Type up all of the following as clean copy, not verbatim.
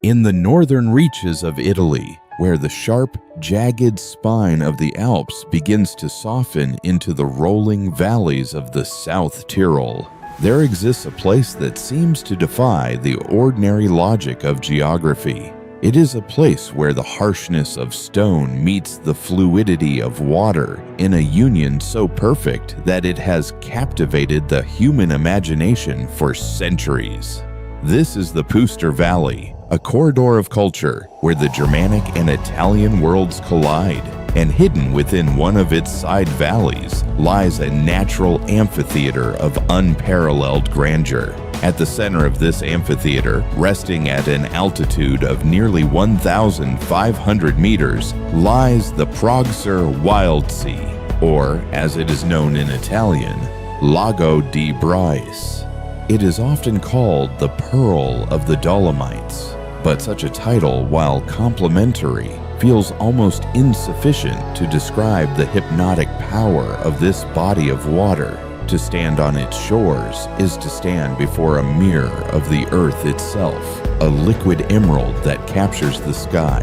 In the northern reaches of Italy, where the sharp, jagged spine of the Alps begins to soften into the rolling valleys of the South Tyrol, there exists a place that seems to defy the ordinary logic of geography. It is a place where the harshness of stone meets the fluidity of water in a union so perfect that it has captivated the human imagination for centuries. This is the Puster Valley, a corridor of culture where the Germanic and Italian worlds collide, and hidden within one of its side valleys lies a natural amphitheater of unparalleled grandeur. At the center of this amphitheater, resting at an altitude of nearly 1,500 meters, lies the Braies Wild Sea, or as it is known in Italian, Lago di Braies. It is often called the Pearl of the Dolomites, but such a title, while complimentary, feels almost insufficient to describe the hypnotic power of this body of water. To stand on its shores is to stand before a mirror of the earth itself, a liquid emerald that captures the sky,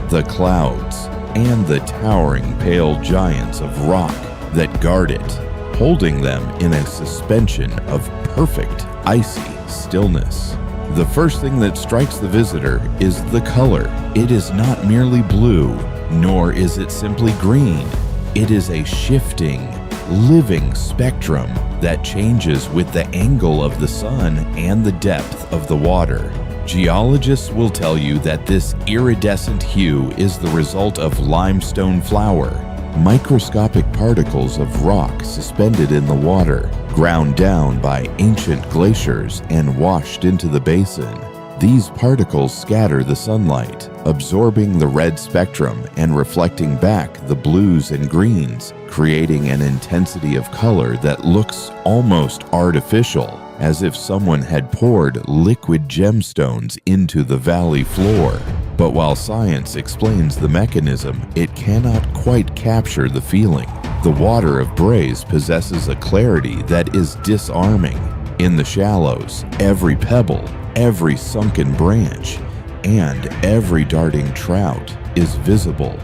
the clouds, and the towering pale giants of rock that guard it, holding them in a suspension of perfect, icy stillness. The first thing that strikes the visitor is the color. It is not merely blue, nor is it simply green. It is a shifting, living spectrum that changes with the angle of the sun and the depth of the water. Geologists will tell you that this iridescent hue is the result of limestone flour, microscopic particles of rock suspended in the water, ground down by ancient glaciers and washed into the basin. These particles scatter the sunlight, absorbing the red spectrum and reflecting back the blues and greens, creating an intensity of color that looks almost artificial, as if someone had poured liquid gemstones into the valley floor. But while science explains the mechanism, it cannot quite capture the feeling. The water of Braies possesses a clarity that is disarming. In the shallows, every pebble, every sunken branch, and every darting trout is visible,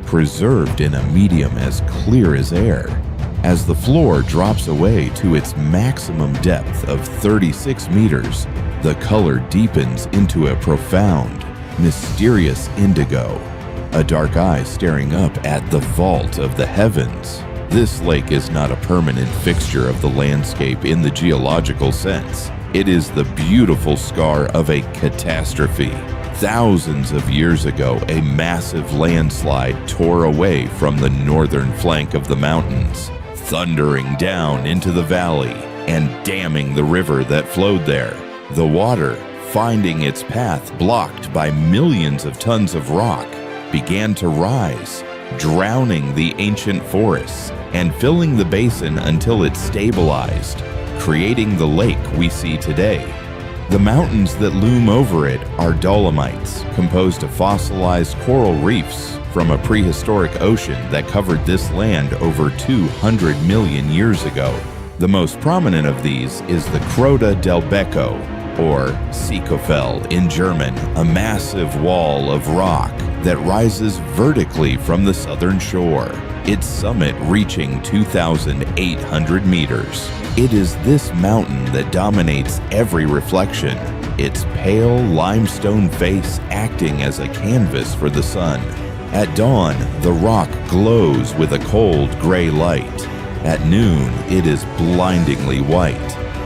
preserved in a medium as clear as air. As the floor drops away to its maximum depth of 36 meters, the color deepens into a profound, mysterious indigo, a dark eye staring up at the vault of the heavens. This lake is not a permanent fixture of the landscape in the geological sense. It is the beautiful scar of a catastrophe. Thousands of years ago, a massive landslide tore away from the northern flank of the mountains, thundering down into the valley and damming the river that flowed there. The water, finding its path blocked by millions of tons of rock, began to rise, drowning the ancient forests and filling the basin until it stabilized, creating the lake we see today. The mountains that loom over it are Dolomites, composed of fossilized coral reefs from a prehistoric ocean that covered this land over 200 million years ago. The most prominent of these is the Croda del Becco, or Seekofel in German, a massive wall of rock that rises vertically from the southern shore, its summit reaching 2,800 meters. It is this mountain that dominates every reflection, its pale limestone face acting as a canvas for the sun. At dawn, the rock glows with a cold gray light. At noon, it is blindingly white.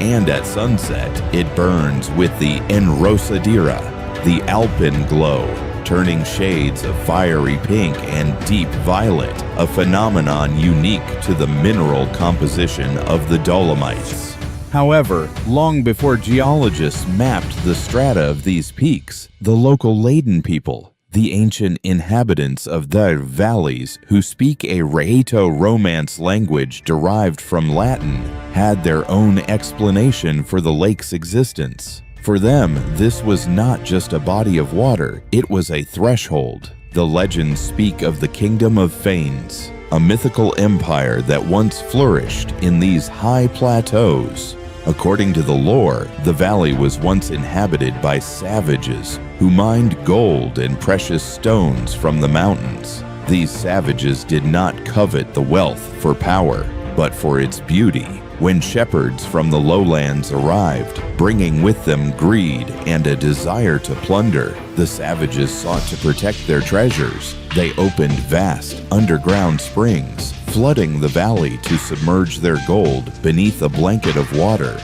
And at sunset, it burns with the enrosadera, the alpine glow, turning shades of fiery pink and deep violet, a phenomenon unique to the mineral composition of the Dolomites. However, long before geologists mapped the strata of these peaks, the local Leyden people, the ancient inhabitants of their valleys who speak a Rhaeto-Romance language derived from Latin, had their own explanation for the lake's existence. For them, this was not just a body of water, it was a threshold. The legends speak of the Kingdom of Fanes, a mythical empire that once flourished in these high plateaus. According to the lore, the valley was once inhabited by savages who mined gold and precious stones from the mountains. These savages did not covet the wealth for power, but for its beauty. When shepherds from the lowlands arrived, bringing with them greed and a desire to plunder, the savages sought to protect their treasures. They opened vast underground springs, flooding the valley to submerge their gold beneath a blanket of water,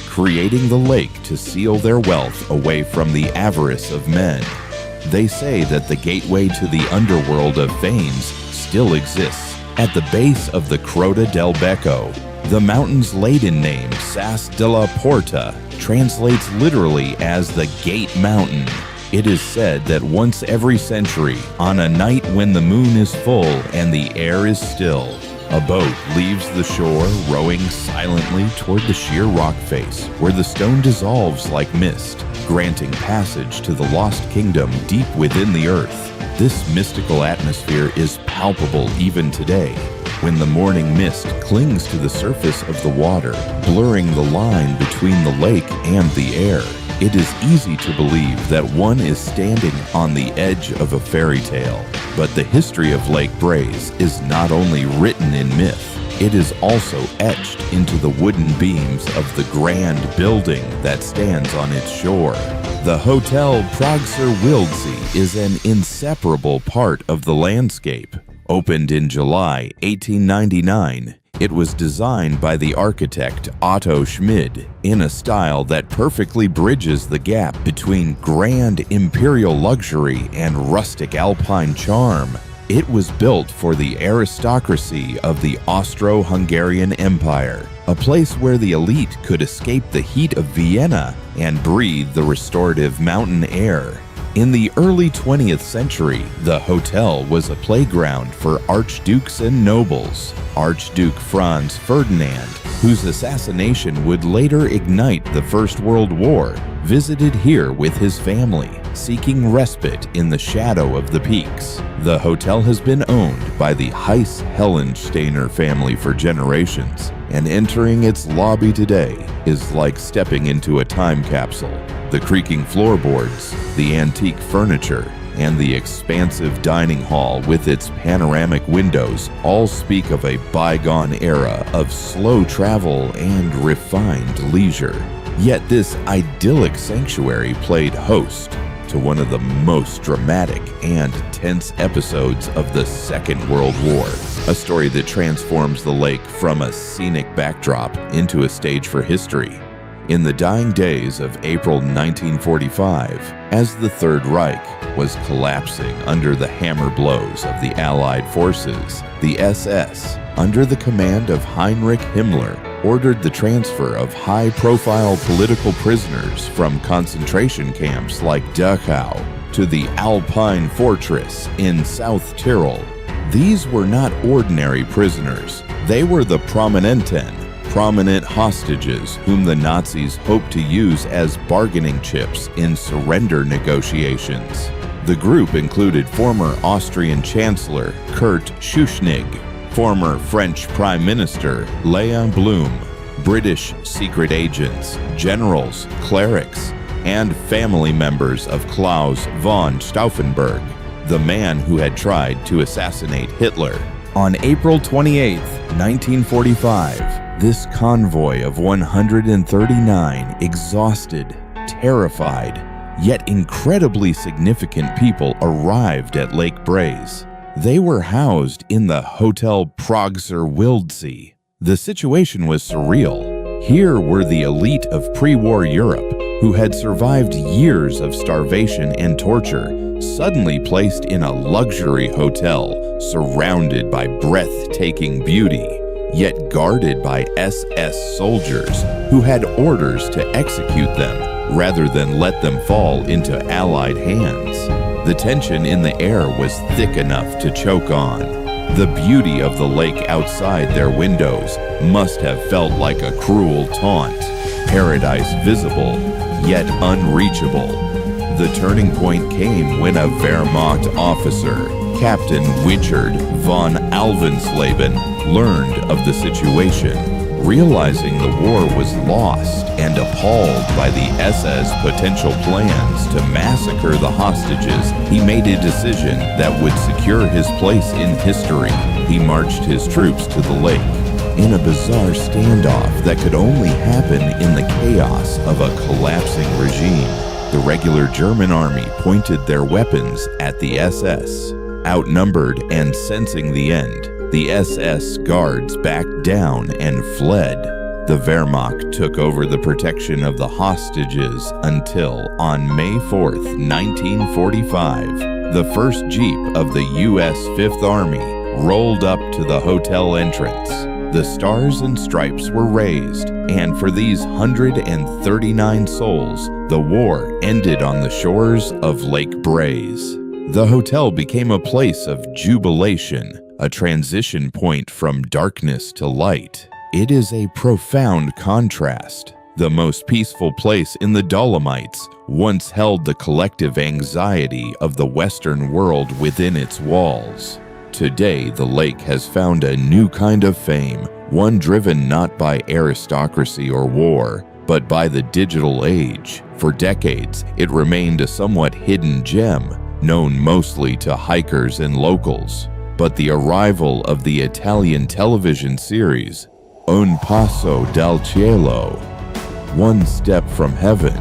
creating the lake to seal their wealth away from the avarice of men. They say that the gateway to the underworld of Fanes still exists at the base of the Crota del Becco. The mountain's Latin name, Sas de la Porta, translates literally as the Gate Mountain. It is said that once every century, on a night when the moon is full and the air is still, a boat leaves the shore, rowing silently toward the sheer rock face, where the stone dissolves like mist, granting passage to the lost kingdom deep within the earth. This mystical atmosphere is palpable even today, when the morning mist clings to the surface of the water, blurring the line between the lake and the air. It is easy to believe that one is standing on the edge of a fairy tale. But the history of Lake Braies is not only written in myth, it is also etched into the wooden beams of the grand building that stands on its shore. The Hotel Prager Wildsee is an inseparable part of the landscape. Opened in July 1899, it was designed by the architect Otto Schmid in a style that perfectly bridges the gap between grand imperial luxury and rustic alpine charm. It was built for the aristocracy of the Austro-Hungarian Empire, a place where the elite could escape the heat of Vienna and breathe the restorative mountain air. In the early 20th century, the hotel was a playground for archdukes and nobles. Archduke Franz Ferdinand, whose assassination would later ignite the First World War, visited here with his family, seeking respite in the shadow of the peaks. The hotel has been owned by the Heiss-Hellensteiner family for generations, and entering its lobby today is like stepping into a time capsule. The creaking floorboards, the antique furniture, and the expansive dining hall with its panoramic windows all speak of a bygone era of slow travel and refined leisure. Yet this idyllic sanctuary played host to one of the most dramatic and tense episodes of the Second World War, a story that transforms the lake from a scenic backdrop into a stage for history. In the dying days of April 1945, as the Third Reich was collapsing under the hammer blows of the Allied forces, the SS, under the command of Heinrich Himmler, ordered the transfer of high-profile political prisoners from concentration camps like Dachau to the Alpine fortress in South Tyrol. These were not ordinary prisoners. They were the Prominenten, prominent hostages whom the Nazis hoped to use as bargaining chips in surrender negotiations. The group included former Austrian Chancellor Kurt Schuschnigg, former French Prime Minister Léon Blum, British secret agents, generals, clerics, and family members of Klaus von Stauffenberg, the man who had tried to assassinate Hitler. On April 28, 1945, this convoy of 139 exhausted, terrified, yet incredibly significant people arrived at Lake Braies. They were housed in the Hotel Prager Wildsee. The situation was surreal. Here were the elite of pre-war Europe, who had survived years of starvation and torture, suddenly placed in a luxury hotel surrounded by breathtaking beauty, yet guarded by SS soldiers who had orders to execute them rather than let them fall into Allied hands. The tension in the air was thick enough to choke on. The beauty of the lake outside their windows must have felt like a cruel taunt. Paradise visible, yet unreachable. The turning point came when a Wehrmacht officer, Captain Richard von Alvensleben, learned of the situation. Realizing the war was lost and appalled by the SS' potential plans to massacre the hostages, he made a decision that would secure his place in history. He marched his troops to the lake. In a bizarre standoff that could only happen in the chaos of a collapsing regime, the regular German army pointed their weapons at the SS. Outnumbered and sensing the end, the SS guards backed down and fled. The Wehrmacht took over the protection of the hostages until, on May 4th, 1945, the first Jeep of the U.S. Fifth Army rolled up to the hotel entrance. The stars and stripes were raised, and for these 139 souls, the war ended on the shores of Lake Braies. The hotel became a place of jubilation, a transition point from darkness to light. It is a profound contrast. The most peaceful place in the Dolomites once held the collective anxiety of the Western world within its walls. Today, the lake has found a new kind of fame, one driven not by aristocracy or war, but by the digital age. For decades, it remained a somewhat hidden gem, known mostly to hikers and locals. But the arrival of the Italian television series, Un Passo dal Cielo, One Step from Heaven,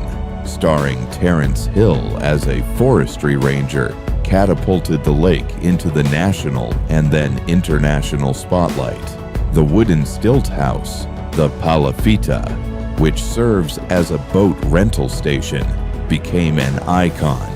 starring Terence Hill as a forestry ranger, catapulted the lake into the national and then international spotlight. The wooden stilt house, the Palafita, which serves as a boat rental station, became an icon.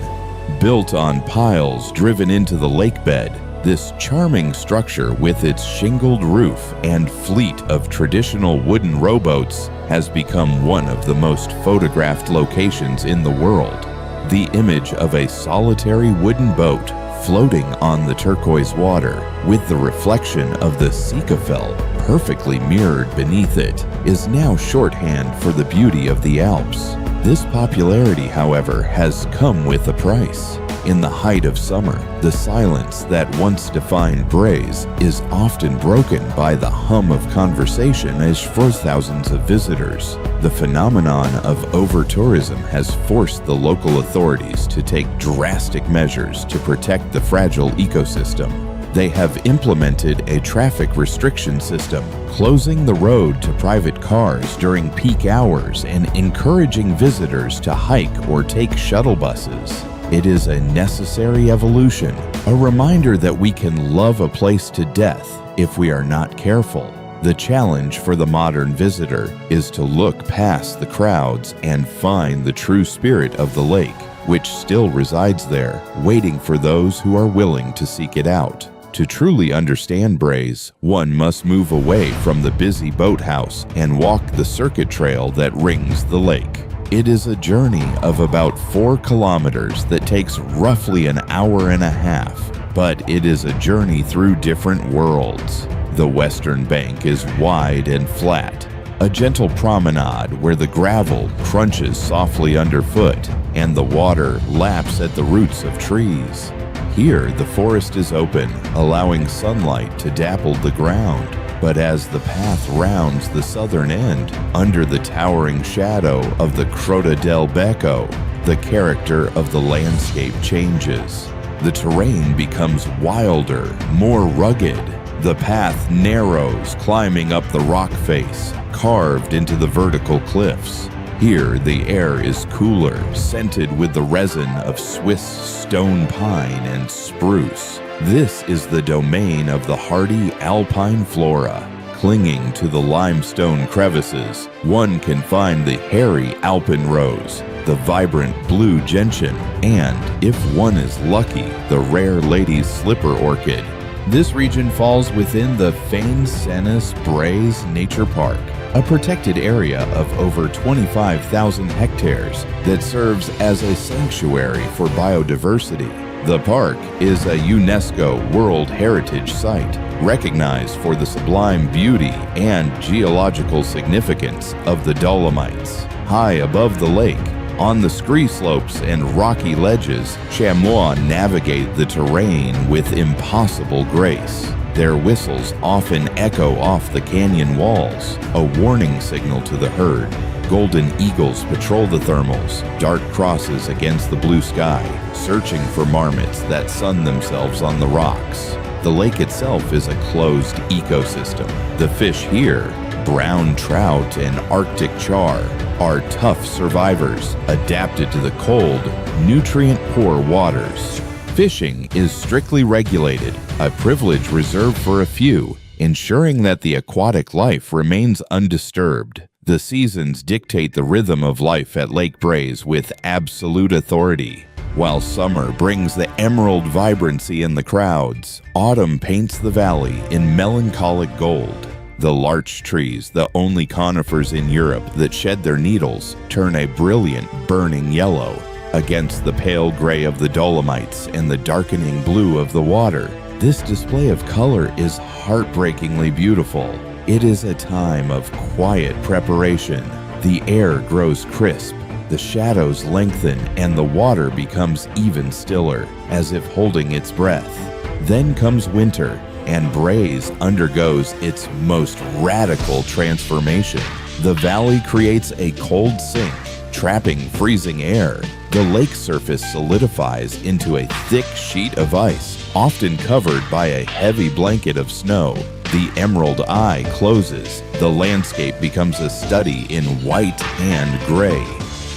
Built on piles driven into the lake bed, this charming structure with its shingled roof and fleet of traditional wooden rowboats has become one of the most photographed locations in the world. The image of a solitary wooden boat floating on the turquoise water, with the reflection of the Seekefell perfectly mirrored beneath it, is now shorthand for the beauty of the Alps. This popularity, however, has come with a price. In the height of summer, the silence that once defined Braies is often broken by the hum of conversation as for thousands of visitors. The phenomenon of over-tourism has forced the local authorities to take drastic measures to protect the fragile ecosystem. They have implemented a traffic restriction system, closing the road to private cars during peak hours and encouraging visitors to hike or take shuttle buses. It is a necessary evolution, a reminder that we can love a place to death if we are not careful. The challenge for the modern visitor is to look past the crowds and find the true spirit of the lake, which still resides there, waiting for those who are willing to seek it out. To truly understand Braies, one must move away from the busy boathouse and walk the circuit trail that rings the lake. It is a journey of about 4 kilometers that takes roughly an hour and a half, but it is a journey through different worlds. The western bank is wide and flat, a gentle promenade where the gravel crunches softly underfoot and the water laps at the roots of trees. Here, the forest is open, allowing sunlight to dapple the ground. But as the path rounds the southern end, under the towering shadow of the Crota del Becco, the character of the landscape changes. The terrain becomes wilder, more rugged. The path narrows, climbing up the rock face, carved into the vertical cliffs. Here, the air is cooler, scented with the resin of Swiss stone pine and spruce. This is the domain of the hardy alpine flora. Clinging to the limestone crevices, one can find the hairy alpenrose, the vibrant blue gentian, and, if one is lucky, the rare lady's slipper orchid. This region falls within the Fanes Braies Nature Park, a protected area of over 25,000 hectares that serves as a sanctuary for biodiversity. The park is a UNESCO World Heritage Site, recognized for the sublime beauty and geological significance of the Dolomites. High above the lake, on the scree slopes and rocky ledges, chamois navigate the terrain with impossible grace. Their whistles often echo off the canyon walls, a warning signal to the herd. Golden eagles patrol the thermals, dark crosses against the blue sky, searching for marmots that sun themselves on the rocks. The lake itself is a closed ecosystem. The fish here, brown trout and Arctic char, are tough survivors, adapted to the cold, nutrient-poor waters. Fishing is strictly regulated, a privilege reserved for a few, ensuring that the aquatic life remains undisturbed. The seasons dictate the rhythm of life at Lake Braies with absolute authority. While summer brings the emerald vibrancy in the crowds, autumn paints the valley in melancholic gold. The larch trees, the only conifers in Europe that shed their needles, turn a brilliant, burning yellow against the pale gray of the Dolomites and the darkening blue of the water. This display of color is heartbreakingly beautiful. It is a time of quiet preparation. The air grows crisp, the shadows lengthen, and the water becomes even stiller, as if holding its breath. Then comes winter, and Braies undergoes its most radical transformation. The valley creates a cold sink, trapping freezing air. The lake surface solidifies into a thick sheet of ice, often covered by a heavy blanket of snow. The emerald eye closes. The landscape becomes a study in white and gray.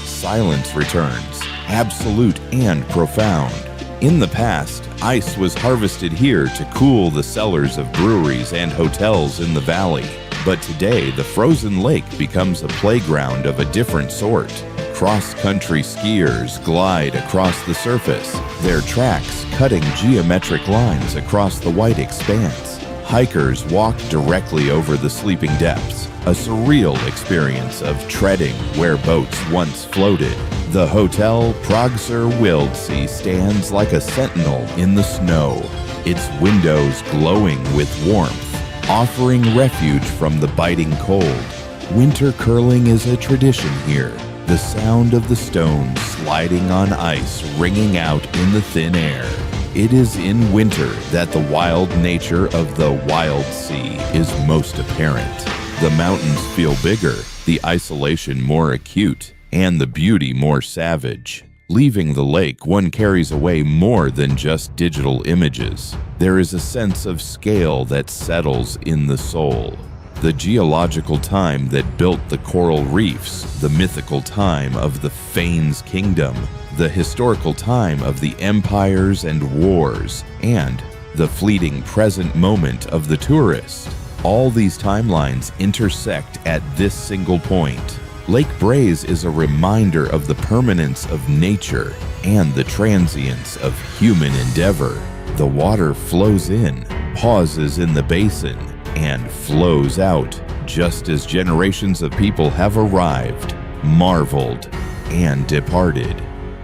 Silence returns, absolute and profound. In the past, ice was harvested here to cool the cellars of breweries and hotels in the valley. But today, the frozen lake becomes a playground of a different sort. Cross-country skiers glide across the surface, their tracks cutting geometric lines across the white expanse. Hikers walk directly over the sleeping depths, a surreal experience of treading where boats once floated. The Hotel Pragsur Wildsea stands like a sentinel in the snow, its windows glowing with warmth, offering refuge from the biting cold. Winter curling is a tradition here, the sound of the stones sliding on ice ringing out in the thin air. It is in winter that the wild nature of the wild sea is most apparent. The mountains feel bigger, the isolation more acute, and the beauty more savage. Leaving the lake, one carries away more than just digital images. There is a sense of scale that settles in the soul. The geological time that built the coral reefs, the mythical time of the Fanes Kingdom, the historical time of the empires and wars, and the fleeting present moment of the tourist. All these timelines intersect at this single point. Lake Braies is a reminder of the permanence of nature and the transience of human endeavor. The water flows in, pauses in the basin, and flows out, just as generations of people have arrived, marveled, and departed.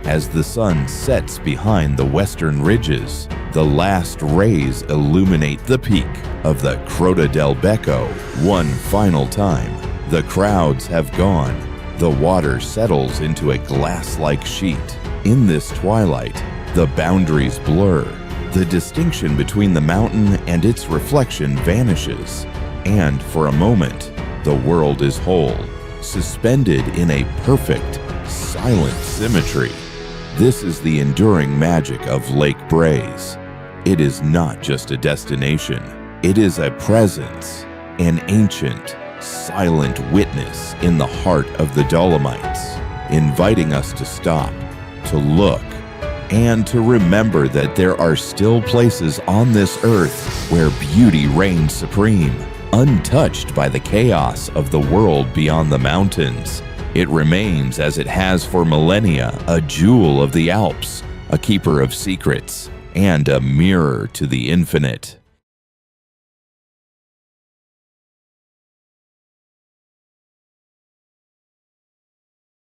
As the sun sets behind the western ridges, the last rays illuminate the peak of the Crota del Becco one final time. The crowds have gone. The water settles into a glass-like sheet. In this twilight, the boundaries blur. The distinction between the mountain and its reflection vanishes, and for a moment, the world is whole, suspended in a perfect, silent symmetry. This is the enduring magic of Lake Braies. It is not just a destination. It is a presence, an ancient, silent witness in the heart of the Dolomites, inviting us to stop, to look, and to remember that there are still places on this earth where beauty reigns supreme, untouched by the chaos of the world beyond the mountains. It remains, as it has for millennia, a jewel of the Alps, a keeper of secrets, and a mirror to the infinite.